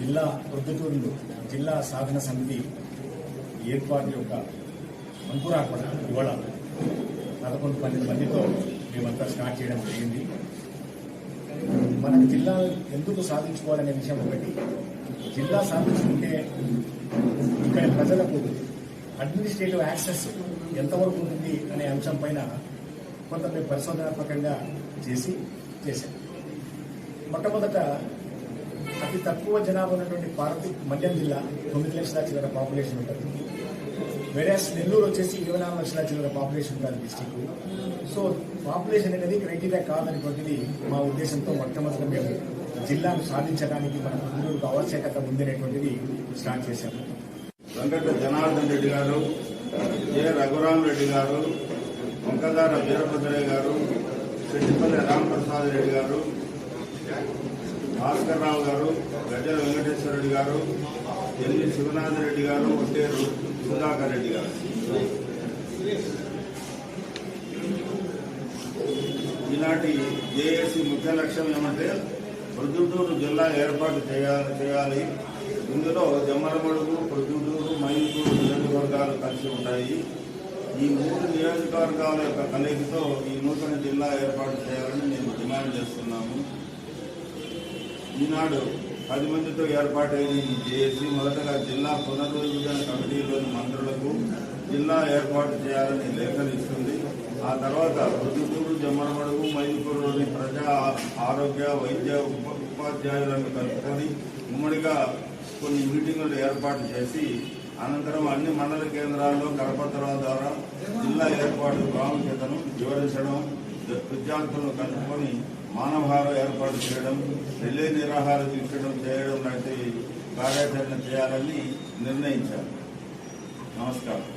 జిల్లా ప్రొద్దుటూరులో జిల్లా సాధన సమితి ఏర్పాటు యొక్క అంకురార్పణ ఇవాళ 11-12 మందితో మేమంతా స్టార్ట్ చేయడం జరిగింది. మనం జిల్లా ఎందుకు సాధించుకోవాలనే విషయం ఒకటి. జిల్లా సాధించుకుంటే ఇక్కడ ప్రజలకు అడ్మినిస్ట్రేటివ్ యాక్సెస్ ఎంతవరకు ఉంటుంది అనే అంశం పైన కొంత మేము పరిశోధనాత్మకంగా చేశాం. మొట్టమొదట అతి తక్కువ జనాభా ఉన్నటువంటి మద్యం జిల్లా 9 లక్షల చిల్లర పాపులేషన్ ఉంటుంది. వేరేస్ నెల్లూరు వచ్చేసి 24 లక్షల చిల్లర పాపులేషన్ ఉంటుంది డిస్టిక్. సో పాపులేషన్ అనేది క్రైటీరియా కాదనేటువంటిది మా ఉద్దేశంతో మొట్టమొదటి మేము జిల్లాను సాధించడానికి మన ప్రజలకు ఆవశ్యకత ఉందనేటువంటిది స్టార్ట్ చేశాము. వెంకట జనార్దన్ రెడ్డి గారు, జె రఘురామ్ రెడ్డి గారు, వంకదార వీరభద్రయ్య గారు, చెట్టిపల్లి రామప్రసాద్ రెడ్డి గారు, భాస్కర్ రావు గారు, గజ్జల వెంకటేశ్వర రెడ్డి గారు, ఎల్లి శివనాథ రెడ్డి గారు, ఒట్టేరు సుధాకర్ రెడ్డి గారు. ఈనాటి జేఏసీ ముఖ్య లక్ష్యం ఏమంటే ప్రొద్దుటూరు జిల్లా ఏర్పాటు చేయాలి. ఇందులో జమ్మలమడుగు, ప్రొద్దుటూరు, మైదుకూరు నియోజకవర్గాలు కలిసి ఉంటాయి. ఈ 3 నియోజకవర్గాల యొక్క కలయికతో ఈ నూతన జిల్లా ఏర్పాటు చేయాలని మేము డిమాండ్ చేస్తున్నాము. ఈనాడు 10 మందితో ఏర్పాటైన ఈ జేఏసీ మొదటగా జిల్లా పునర్విభజన కమిటీలోని మంత్రులకు జిల్లా ఏర్పాటు చేయాలని లేఖలు ఇస్తుంది. ఆ తర్వాత ప్రొద్దుటూరు, జమ్మలమడుగు, మైదుకూరులోని ప్రజా ఆరోగ్య వైద్య ఉపాధ్యాయులను కలుపుకొని ఉమ్మడిగా కొన్ని మీటింగులు ఏర్పాటు చేసి అనంతరం అన్ని మండల కేంద్రాల్లో కరపత్రాల ద్వారా జిల్లా ఏర్పాటు ప్రాముఖ్యతను వివరించడం, విద్యార్థులను కలుపుకొని మానవహారం ఏర్పాటు చేయడం, రిలే నిరాహార దీక్షడం చేయడం లాంటి కార్యాచరణ చేయాలని నిర్ణయించారు. నమస్కారం.